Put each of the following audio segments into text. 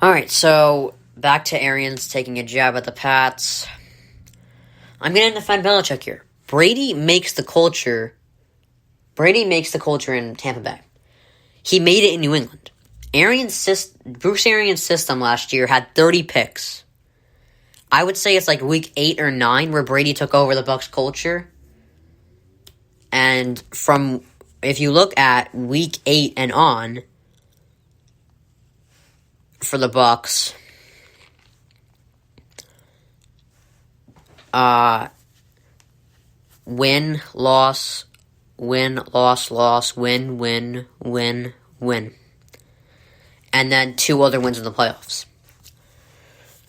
Alright, so back to Arians taking a jab at the Pats. I'm going to defend Belichick here. Brady makes the culture in Tampa Bay. He made it in New England. Bruce Arians' system last year had 30 picks. I would say it's like week 8 or 9 where Brady took over the Bucs culture. And if you look at week 8 and on for the Bucs, win, loss, win, loss, loss, win, win, win, win. And then 2 other wins in the playoffs.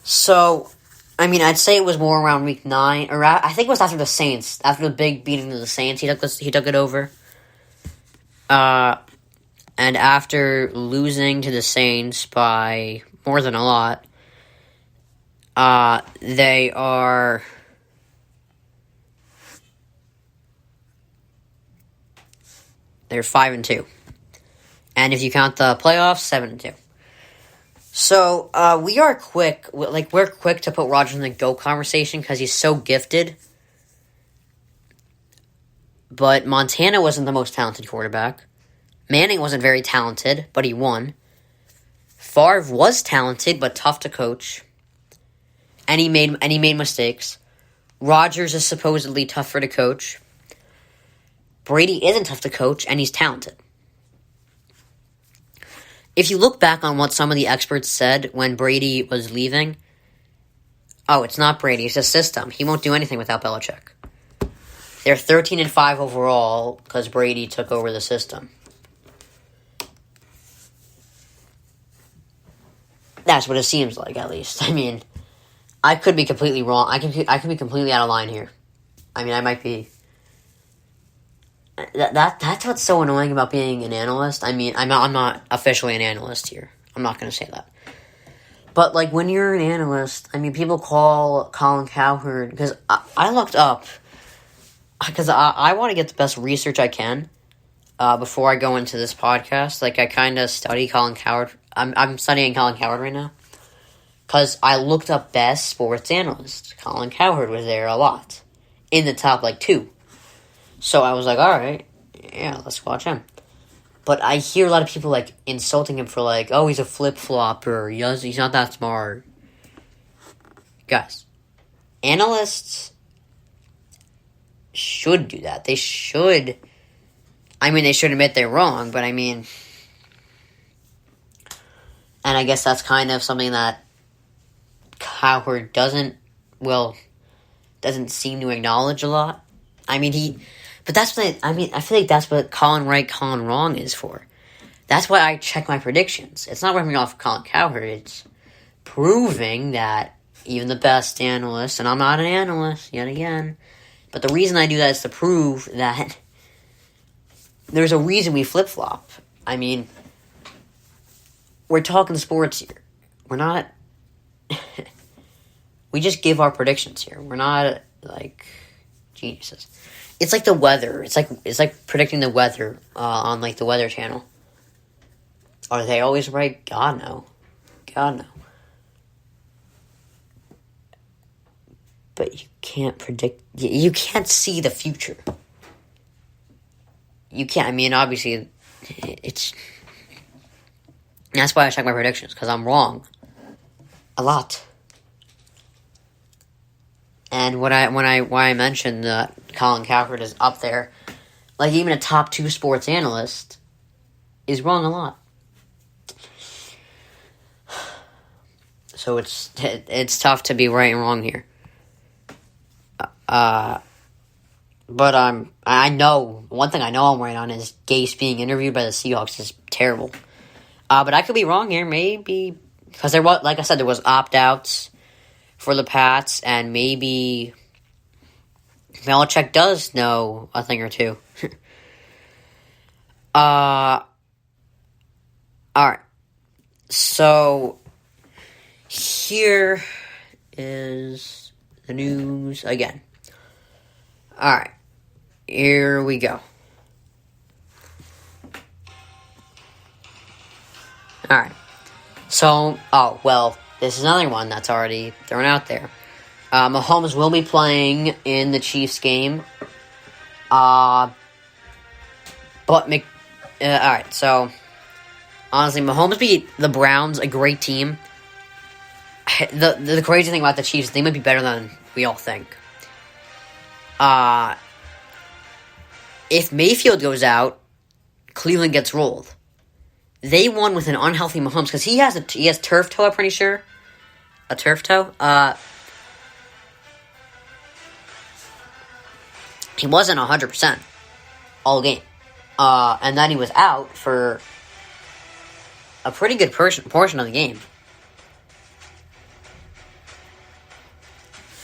So, I'd say it was more around week 9, or I think it was after the Saints, after the big beating of the Saints, he took it over. And after losing to the Saints by more than a lot, they're 5-2. And if you count the playoffs, 7-2. So, we are quick. We're quick to put Rodgers in the GOAT conversation because he's so gifted. But Montana wasn't the most talented quarterback. Manning wasn't very talented, but he won. Favre was talented, but tough to coach. And he made mistakes. Rodgers is supposedly tougher to coach. Brady isn't tough to coach, and he's talented. If you look back on what some of the experts said when Brady was leaving, it's not Brady, it's a system. He won't do anything without Belichick. They're 13-5 overall because Brady took over the system. That's what it seems like, at least. I could be completely wrong. I could be completely out of line here. I might be. That's what's so annoying about being an analyst. I'm not officially an analyst here. I'm not going to say that. But, when you're an analyst, people call Colin Cowherd, because I looked up, because I want to get the best research I can before I go into this podcast. I kind of study Colin Cowherd. I'm studying Colin Cowherd right now. Because I looked up best sports analyst. Colin Cowherd was there a lot. In the top, 2. So I was like, alright, yeah, let's watch him. But I hear a lot of people, insulting him for, he's a flip-flopper, he's not that smart. Guys, analysts should do that. They should admit they're wrong, but and I guess that's kind of something that Cowherd doesn't seem to acknowledge a lot. But that's what I feel like that's what Colin right, Colin wrong is for. That's why I check my predictions. It's not ripping off Colin Cowherd. It's proving that even the best analysts, and I'm not an analyst yet again, but the reason I do that is to prove that there's a reason we flip-flop. We're talking sports here. We're not. We just give our predictions here. We're not geniuses. It's like the weather. It's like predicting the weather on the Weather Channel. Are they always right? God no. But you can't predict. You can't see the future. You can't. Obviously, it's. That's why I check my predictions, because I'm wrong a lot. And why I mentioned that Colin Cowherd is up there, even a top 2 sports analyst is wrong a lot. So it's tough to be right and wrong here. But I know one thing I know I'm right on is Gase being interviewed by the Seahawks is terrible. But I could be wrong here, maybe because there was, like I said, there was opt-outs for the Pats, and maybe Belichick does know a thing or two. Alright. So, here is the news again. Alright. Here we go. Alright. So, this is another one that's already thrown out there. Mahomes will be playing in the Chiefs game. Alright, so honestly, Mahomes beat the Browns, a great team. The crazy thing about the Chiefs, they might be better than we all think. If Mayfield goes out, Cleveland gets rolled. They won with an unhealthy Mahomes because he has turf toe. I'm pretty sure a turf toe. He wasn't 100% all game, and then he was out for a pretty good portion of the game.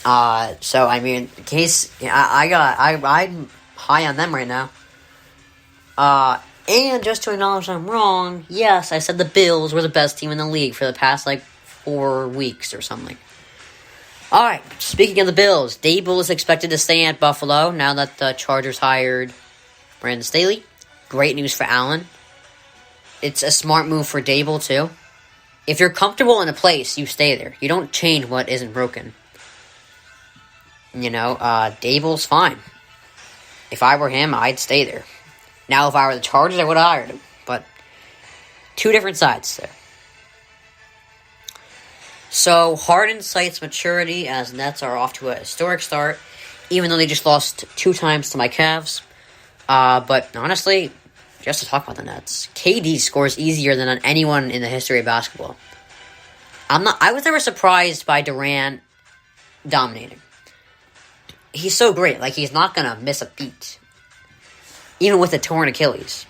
So I mean, I'm high on them right now. And just to acknowledge I'm wrong, yes, I said the Bills were the best team in the league for the past 4 weeks or something. Alright, speaking of the Bills, Dable is expected to stay at Buffalo now that the Chargers hired Brandon Staley. Great news for Allen. It's a smart move for Dable too. If you're comfortable in a place, you stay there. You don't change what isn't broken. Dable's fine. If I were him, I'd stay there. Now, if I were the Chargers, I would have hired him. But, two different sides there. So, Harden cites maturity as Nets are off to a historic start, even though they just lost 2 times to my Cavs. But, honestly, just to talk about the Nets, KD scores easier than anyone in the history of basketball. I was never surprised by Durant dominating. He's so great. He's not going to miss a beat. Even with a torn Achilles.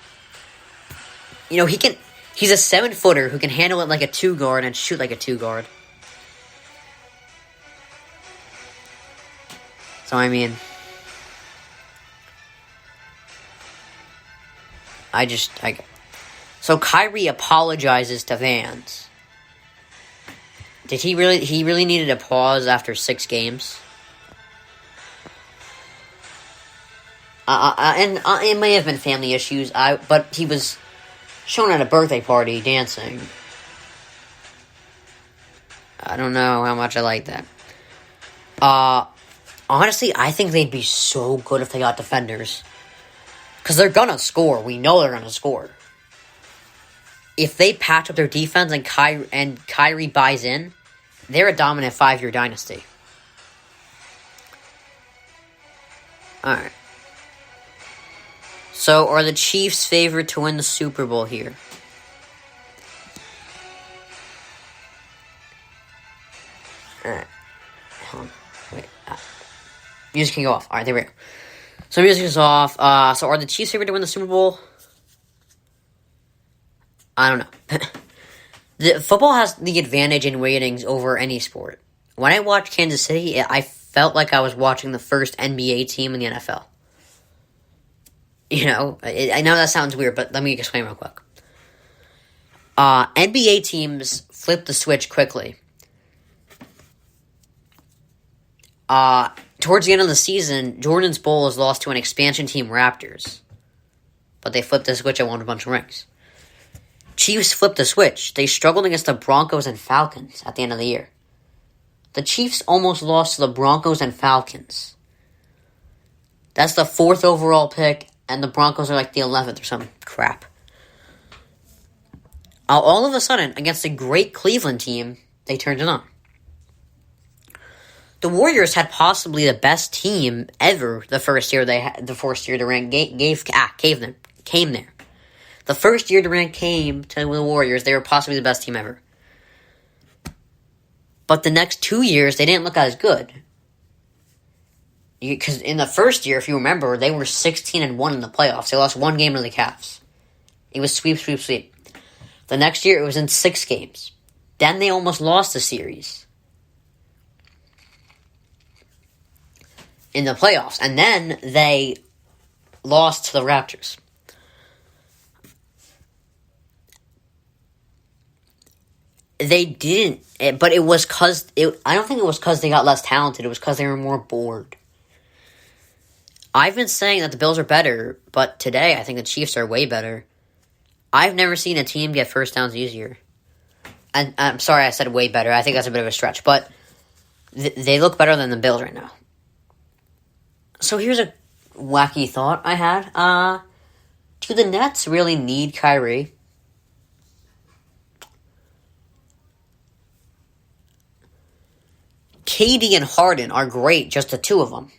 He's a 7-footer who can handle it like a 2-guard and shoot like a 2-guard. So, So, Kyrie apologizes to fans. Did he really needed a pause after 6 games? And it may have been family issues, but he was shown at a birthday party dancing. I don't know how much I like that. Honestly, I think they'd be so good if they got defenders. Because they're gonna score. We know they're gonna score. If they patch up their defense and Kyrie buys in, they're a dominant 5-year dynasty. Alright. So, are the Chiefs favored to win the Super Bowl here? Alright. Hold on. Wait. Music can go off. Alright, there we go. So, music is off. So, are the Chiefs favored to win the Super Bowl? I don't know. The football has the advantage in ratings over any sport. When I watched Kansas City, I felt like I was watching the first NBA team in the NFL. I know that sounds weird, but let me explain real quick. NBA teams flip the switch quickly. Towards the end of the season, Jordan's Bulls lost to an expansion team, Raptors. But they flipped the switch and won a bunch of rings. Chiefs flipped the switch. They struggled against the Broncos and Falcons at the end of the year. The Chiefs almost lost to the Broncos and Falcons. That's the 4th overall pick, and the Broncos are the 11th or some crap. All of a sudden, against a great Cleveland team, they turned it on. The Warriors had possibly the best team ever the first year Durant came there. The first year Durant came to the Warriors, they were possibly the best team ever. But the next 2 years, they didn't look as good. Because in the first year, if you remember, they were 16-1 in the playoffs. They lost 1 game to the Cavs. It was sweep. The next year, it was in 6 games. Then they almost lost the series in the playoffs. And then they lost to the Raptors. They didn't, but it was because, I don't think it was because they got less talented. It was because they were more bored. I've been saying that the Bills are better, but today I think the Chiefs are way better. I've never seen a team get first downs easier. I'm sorry I said way better. I think that's a bit of a stretch. But they look better than the Bills right now. So here's a wacky thought I had. Do the Nets really need Kyrie? KD and Harden are great, just the two of them.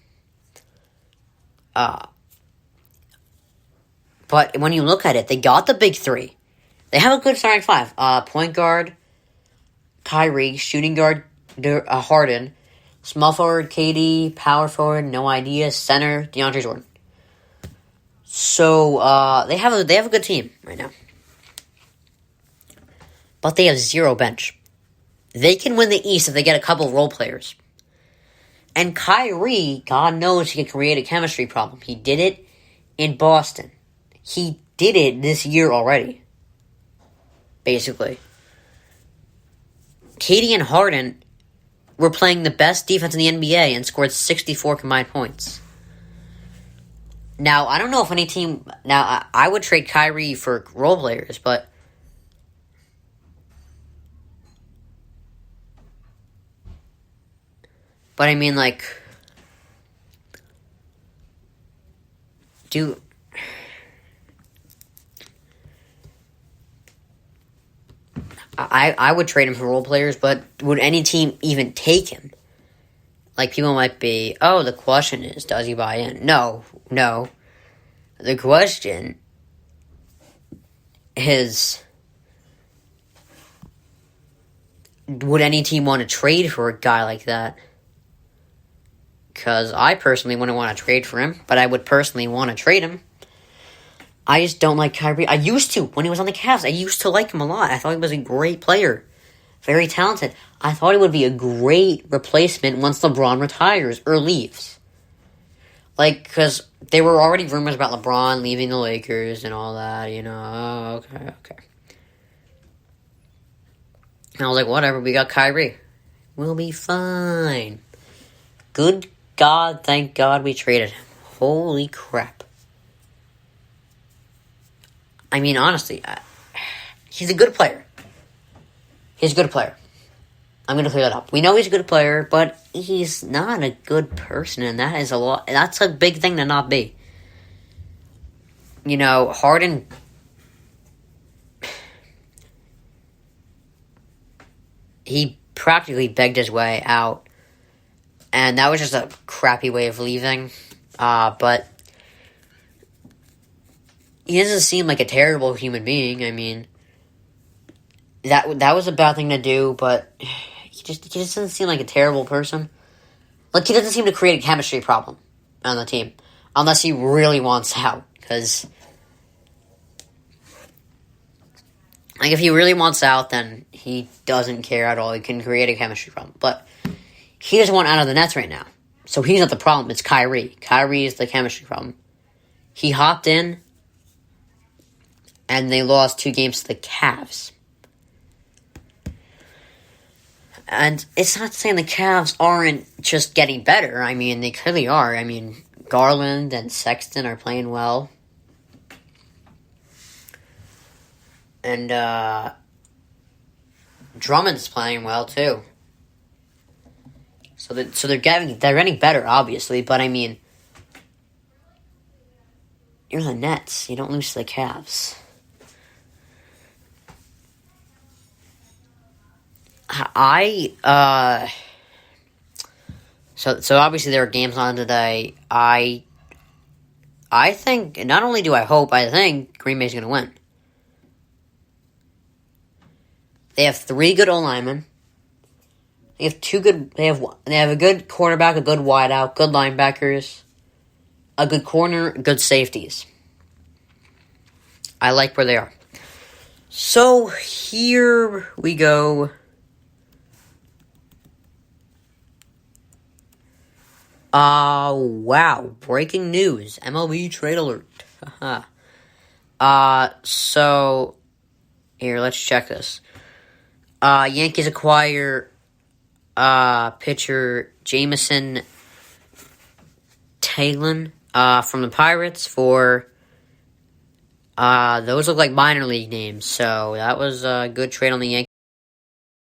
But when you look at it, they got the big three. They have a good starting five. Point guard, Kyrie. Shooting guard, Harden. Small forward, KD. Power forward, no idea. Center, DeAndre Jordan. So, they have a good team right now. But they have zero bench. They can win the East if they get a couple role players. And Kyrie, God knows he can create a chemistry problem. He did it in Boston. He did it this year already. Basically. KD and Harden were playing the best defense in the NBA and scored 64 combined points. Now, I don't know if any team... Now, I would trade Kyrie for role players, but... But I mean, like... I would trade him for role players, but would any team even take him? Like, people might be, oh, the question is, does he buy in? No. The question is, would any team want to trade for a guy like that? Because I personally wouldn't want to trade for him, but I would personally want to trade him. I just don't like Kyrie. I used to, when he was on the Cavs. I used to like him a lot. I thought he was a great player. Very talented. I thought he would be a great replacement once LeBron retires or leaves. Like, because there were already rumors about LeBron leaving the Lakers and all that, you know. Oh, okay. And I was like, whatever, we got Kyrie. We'll be fine. Good God, thank God we traded him. Holy crap. I mean, honestly, he's a good player. He's a good player. I'm going to clear that up. We know he's a good player, but he's not a good person, and that is a lot. That's a big thing to not be. You know, Harden... He practically begged his way out, and that was just a crappy way of leaving. But he doesn't seem like a terrible human being. I mean, that was a bad thing to do, but he just doesn't seem like a terrible person. Like, he doesn't seem to create a chemistry problem on the team, unless he really wants out, because... Like, if he really wants out, then he doesn't care at all. He can create a chemistry problem. But he doesn't want out of the Nets right now. So he's not the problem. It's Kyrie. Kyrie is the chemistry problem. He hopped in, and they lost 2 games to the Cavs. And it's not saying the Cavs aren't just getting better. I mean, they clearly are. I mean, Garland and Sexton are playing well. And Drummond's playing well too. So they're getting better, obviously. But I mean, you're the Nets. You don't lose to the Cavs. So obviously there are games on today. I think, not only do I hope, I think Green Bay's going to win. They have 3 good O-linemen. They have a good quarterback, a good wideout, good linebackers, a good corner, good safeties. I like where they are. So here we go. Wow. Breaking news. MLB trade alert. So here, let's check this. Yankees acquire pitcher Jameson Taillon from the Pirates for those look like minor league names, so that was a good trade on the Yankees.